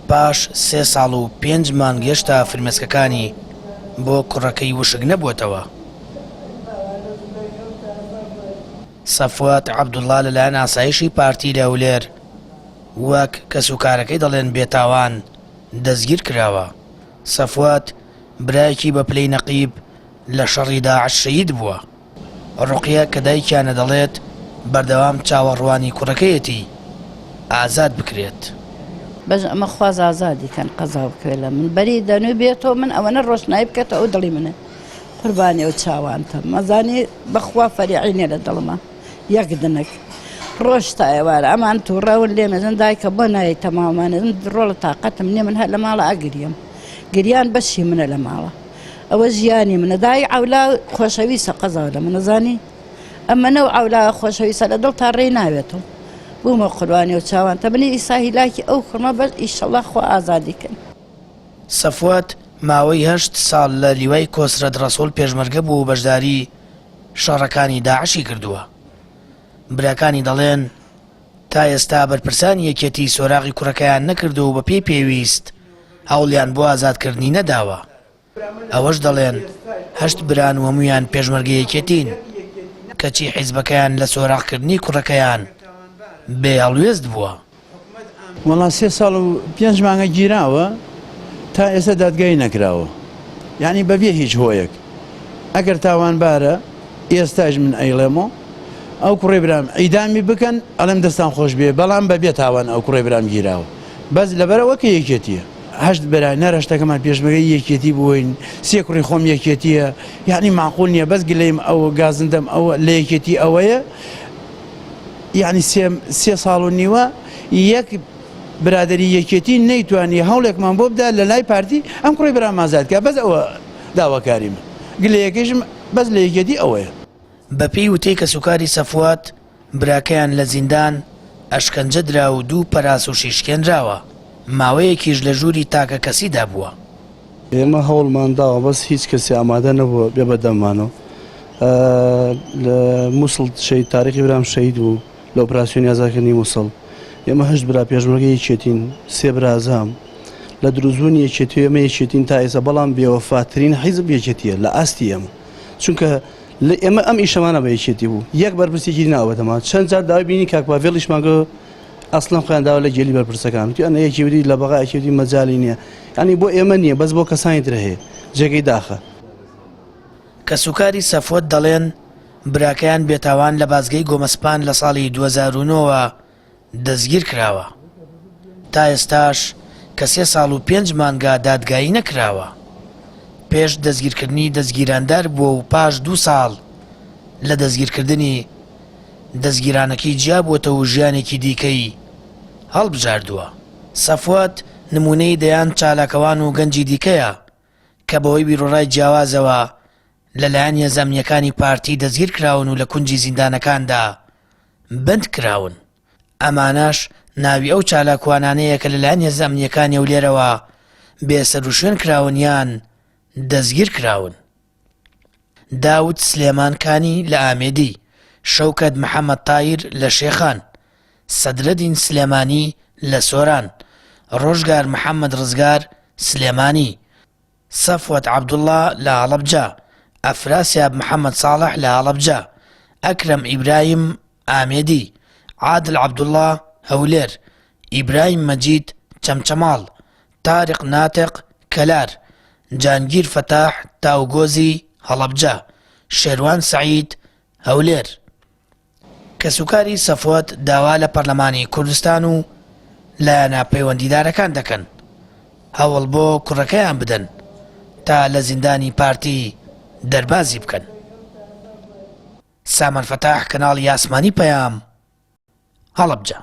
پاش 3 ساڵ و 5 مانگ هێشتا فرمێسکەکانی بۆ کوڕەکەی وشک نەبووەتەوە. سەفوات عەبدوڵڵا لەلایەن ئاسایشی پارتی لەولێر وەک کەسوکارەکەی دەڵێن بێتاوان دەستگیر کراوە. سەفوات برایەکی بە پلەی نەقیب لە شەڕی داعش شەهید بووە. ڕوقیە کە دایکیانە دەڵێت بەردەوام چاوەڕوانی کوڕەکەیەتی ئازاد بکرێت. بەش ئەمە خواز ئازادی کەن قەزا بکوێ لە من بەری دەنوێ بێتەوە من ئەوەنە ڕۆشنایی بکەتە ئەو دڵی منە قوربانی ئەو چاوانتە مەزانی بەخوا فەریعینێ لە دڵمە یەک دنک ڕۆژ تا ئێوارە ئەمان تووڕەون لێ مەزن دایکە بۆ نایە تەمامانە ڕۆڵە تااقەتم نییە من هەر لە ماڵە ئەگریم گریان بەشی منە لە ماڵە ئەوە ژیانی منە دای عولا خۆشەویستە قەزاو لە منەزانی ئەمە نەو عولا خۆشەویستە لە دڵ تا ڕێی ناوێتەوە بوومە قوربانی و چاوانتە بنی ئیساهیلاکی ئەو کوڕمە بەس ئیشەڵڵا خوا ئازادیکەن. سەفوات ماوەی 8 ساڵ لە لیوای کۆسرەت ڕەسوڵ پێشمەرگە بوو و بەشداری شەڕەکانی داعشی کردووە. براکانی دەڵێن تا ئێستا بەرپرسانی یەکێتی سۆراغی کوڕەکەیان نەکردو و بە پێی پێویست هەوڵیان بۆ ئازادکردنی نەداوە. ئەوەش دەڵێن 8 بران و هەمویان پێشمەرگە یەکێتین کەچی حیزبەکەیان لە سۆراغکردنی کوڕەکەیان بێهەڵوێست بووە. وەڵا 3 ساڵ و 5 مانگە گیراوە تا ئێستا دادگای نەکراوە یعنی بەبێ هیچ هۆیەک ئەگەر تاوانبارە ئێستاش من ئەیڵێمەوە ئەو کوڕێ برام ئەیدامی بکەن ئەڵێم دەستان خۆش بێ بەڵام بەبێ تاوان ئەو کوڕێ برام گیراوە بەس لەبەرەوە کە یەکێتیە 8 برای نەڕەشتەکەمان پێشمەرگەی یەکێتی بووین 3 کوڕی خۆم یەکێتیە یعنی معقول نییە بەس گلەیم ئەوە گازندەم ئەوە لە یەکێتی ئەوەیە یعنی 3 ساڵ و نیوە یەک برادری یەکێتی نەیتوانی هەوڵێکمان بۆ بدا لە لای پارتی ئەم کوڕی برام ئازادکە بەس ئەوە داواکاریمە گلەیەکەیشم بەس لە یەکێتی ئەوەیە. بەپێی وتەی کەسوکاری سەفوات براکەیان لە زیندان ئەشکەنجە درا و 2 پەراس و شیشکێنراوە ماوەیەکیش لە ژووری تاکە کەسیدا بووە. ئێمە هەوڵمان داوە بەس هیچ کەسی ئامادە نەبووە بێ بەدەمانەوە لە مووسڵ شەید تاریخی برام شەید بوو لە ئۆپراسیۆنی ئازادکردنی مووسڵ ئێمە 8 برا پێشمەرگە یەکێتین 3 برازام لە دروستبوونی یەکێتی ئێمە یەکێتین تا ئێستا بەڵام بێوەفاترین حیزب یەکێتیە لە ئاستی ئێمە چونکە ئێمە ئەم ئیشەمانە بە یەکێتی بوو یەک بەرپرسێکی ناوەتەما چەند جار داوای بینی کاکپاڤێڵیشمانگە ئەسڵەم خۆیانداوە لە گێلی بەرپرسەکان ئەنە یەکێوری لە بەغا یەکێتی مەجالی نییە ینی بۆ ئێمە نییە بەس بۆ کەسانی تر هەیە جێگەی داخە. کەسوکاری سەفوات دەڵێن براکەیان بێتاوان لە بازگەی گۆمەسپان لە ساڵی 2009 دەستگیر کراوە تا ئێستاش کە 3 ساڵ و 5 مانگە دادگایی نەکراوە. پێش دەستگیرکردنی دەستگیراندار بووە و پاش 2 ساڵ لە دەستگیرکردنی دەستگیرانەکەی جیابووەتە و ژیانێکی دیکەی هەڵبژاردووە. سەفوات نمونەی دەیان چالاکەوان و گەنجی دیکەیە کە بەهۆی بیرۆڕای جیاوازەوە لەلایەن هێزەمنیەکانی پارتی دەستگیر کراون و لە کونجی زیندانەکاندا بند کراون. ئەمانەش ناوی ئەو چالاکوانانەیە کە لەلایەن هێزەمنیەکانی ئەولێرەوە بێسەر و شوێن کراونیان دەستگیر کراون. داود سلێمانکانی لە ئامێدی، شەوکەت محەممەد تایر لە شێخان، سەدرەدین سلێمانی لە سۆران، ڕۆژگار محەممەد ڕزگار سلێمانی، سەفوەت عەبدوڵڵا لە هەڵەبجە، ئەفراسیاب محەممەد ساڵح لە هەڵەبجە، ئەکرەم ئیبراهیم ئامێدی، عادل عەبدوڵڵا هەولێر، ئیبراهیم مەجید چەمچەماڵ، تارق ناتق کەلار، جانگیر فەتاح تاوگۆزی هەڵەبجە، شێروان سەعید هەولێر. کەسوکاری سەفوات داوا لە پەرلەمانی کوردستان و لایەنە پەیوەندیدارەکان دەکەن هەوڵ بۆ کوڕەکەیان بدەن تا لە زیندانی پارتی دەربازی بکەن. سامان فەتاح کەناڵی ئاسمانی پەیام هەڵەبجە.